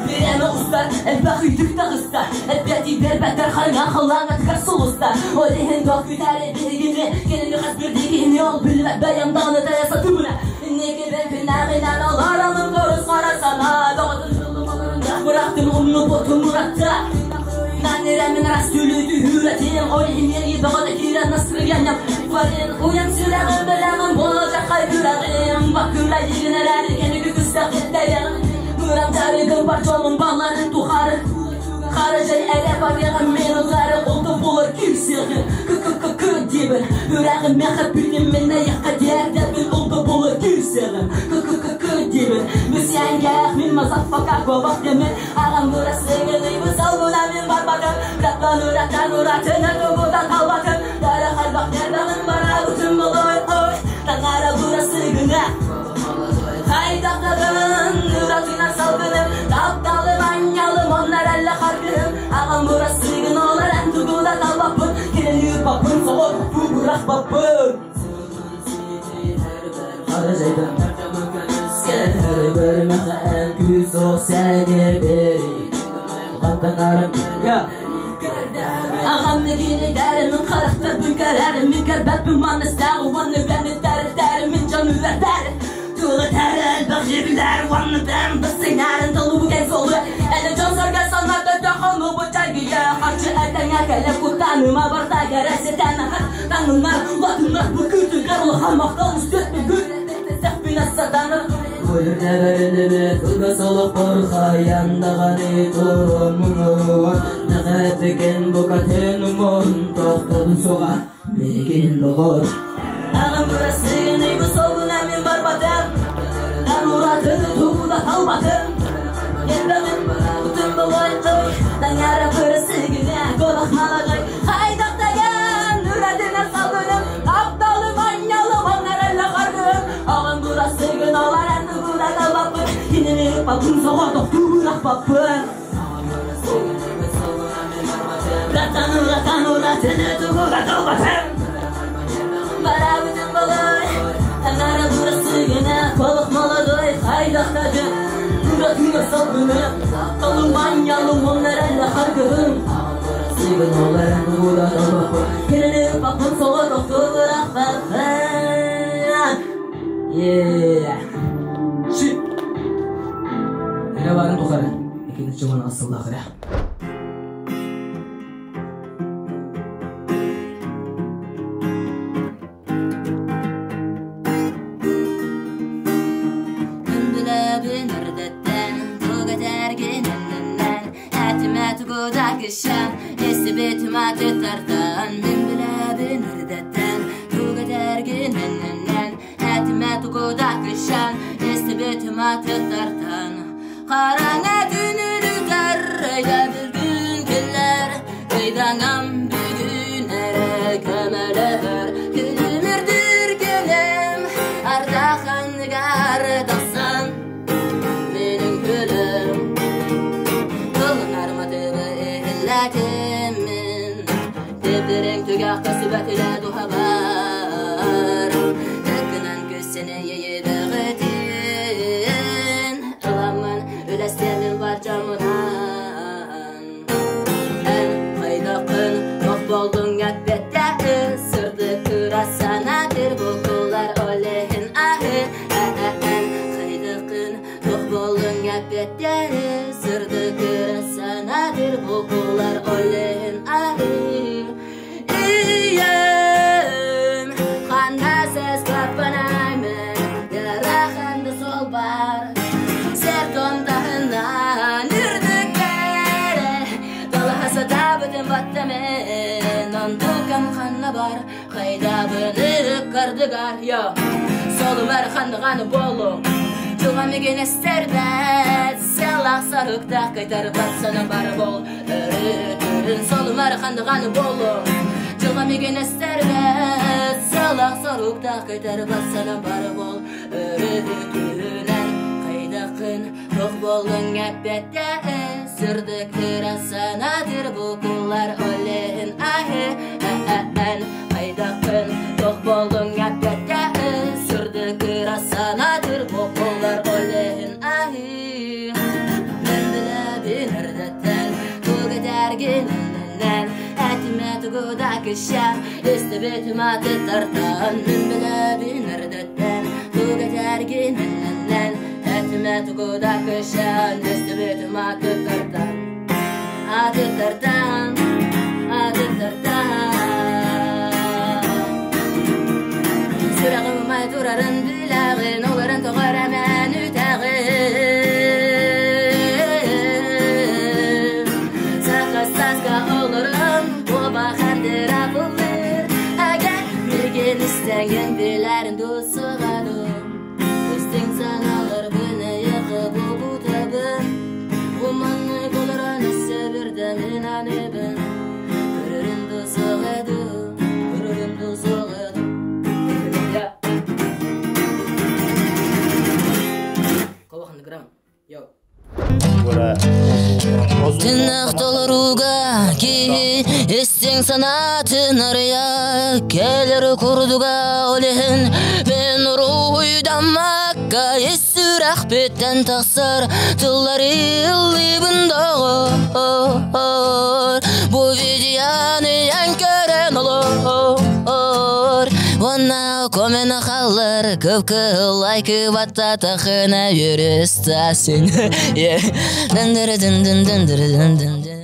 Bir eme ustar Elbak üydük de kıstar Elbeti berbetter Harına kılana tıkar solustar O lihin dok güteri bir günü Gelini kız bir digin yol Bilme beyandanı da yasatımına Ne ben günahından Olar alım doğru sarasana Doğdun şullum alırında Bıraktım onu botu muratta Nanneremin rasulüydü hürretim Oyhim yeri bağda kiren nasır yanım Farin uyan sürağım belamım Olacak kaybırağım Bakırla yığıneler Kendi güküstak etlerim Müram tarıgım parçolum Bağların tuharı Karıcay ele bakıyağım Menuzları oldu bulur kimsiyağım Kı dibin Hürağım mekip bildim Minne yakka diyerdebin oldu bulur kimsiyağım Kı dibin Müsyen gel min mazat fakar Babak demin Ağam burası gülüyü Salguna min barbadım Bıraklan uğratın Tuğudan kalbatın Dara kalbak nereden bana Bütün buluy Tanara burası günah Haydakların Nuratına salgınım Taptalı manyalım Onlar elle kargırım Ağam burası gün olur En tuğudan kalbapın Kireni papın Soğuk bu bırak papın Karıcaydan Her bir mekan Küs o seni beri Kantanarım Ağam negini derimin Karaktır bin karerim Min kerbet bin manıstağı Vanı beni derim Min canı ver Tuğla terel Bakşibiler Vanı ben Bısıynarın Dolu bu genç oldu Eli can sargar sanlarda Dahanı bu tergiye Arçı ertene kelep kurtanıma barda gerese tenahar Tanrılar, latınlar bu kütü karlı hamaktan üstetme gül Sehbine sadanır Koyur deverinde kılga salıp korka yandağani torununu Nefetiken bu katenumun tohtadın soğa Megin doğur Ağım burası neygu solgun emin var batım Dan uğratını tuğuda kalbatım Yendemin bütün bu boyutuk Dan yara burası güne kolak malagay Haydakta yan üretine saldırım Aptalım anyalım onlarla kargım Ağım burası gün olar endi burada kalbapın Yine bakın soğa doktuğurak bakın Ratan uğratını tuğuda kalbatım Bara bütün balay Enara burası güne kolak maladoy Haydakta yan Üretine saldırım Aptalım anyalım onlarla kargım Sigın olar burada kalbapın Yine bakın soğa doktuğurak bakın Yeah Shit Yine varın tukarı İkinci çubuğun asıl akıra Kışan, esibetime tutartan Min bile binirdetten Tuğ edergin ennenden Etime tuğda kışan, esibetime tutartan Karana gününü darrayda bir gün güller Kıydanam bugün ere kömeler Gülümürdür gülüm Ardahan gardasan Benim gülüm Kılın armadığı Temin Debirin tügah kasıbet ile duha var Tıkkınan göğsene yeyi dağıtın Ilamın ülestemin var camıdan En kaydakın çok boldun etbette Sırdı kırasanadır bu kullar olehin ahı En kaydakın çok boldun etbette Sırdı kırasanadır bu kullar olehin ahı İyiyim Kanda ses kapanaymen Yarakandı sol bar Serton dağından ürdüklere Dalhasa da bütün battamen Ondukan kanna bar Kayda bını kardıgar Yo Solum er kandıganı bolum Çılgam egen esterbet Selak sarıkta kaytar batsana bar bol Örütürün solum er kandıganı bolum Çılgam egen esterbet Selak sarıkta kaytar batsana bar bol Örütürün kaydakın Çok bolun gebette Sırdık kırasanadır bu kullar olehin ahı Kaydakın çok bolun gebette Sırdık kırasanadır bu kullar olehin ahı Ben bile binirdetten Bu kadar gelinden Etime tuğda kışan İstibetime tutartan Ben bile binirdetten Bu kadar gelinden Etime tuğda kışan İstibetime tutartan Tutartan Tutartan Sürağım durarın bilağın Oların toğar hemen ütağın Saska olurum Bu bakandır apılır Eğer bilgin isteyen bilerin dostuğanım Üstün sanalar beni yıkı bu tabın Umanlık olur anısı birden inanıbın Görürüm dostuğadım Görürüm dostuğadım Tınaq dolaruga ki Естен sanatın araya Kelir kurduga olehin Ben ruhuydan makka Esir ahbetten taksar Tıllar illi bundağı Bu videoyu yan gören olur Ona komen kalır Kıpkı like batta takına yürü istasin Dın dın dın dın dın dın dın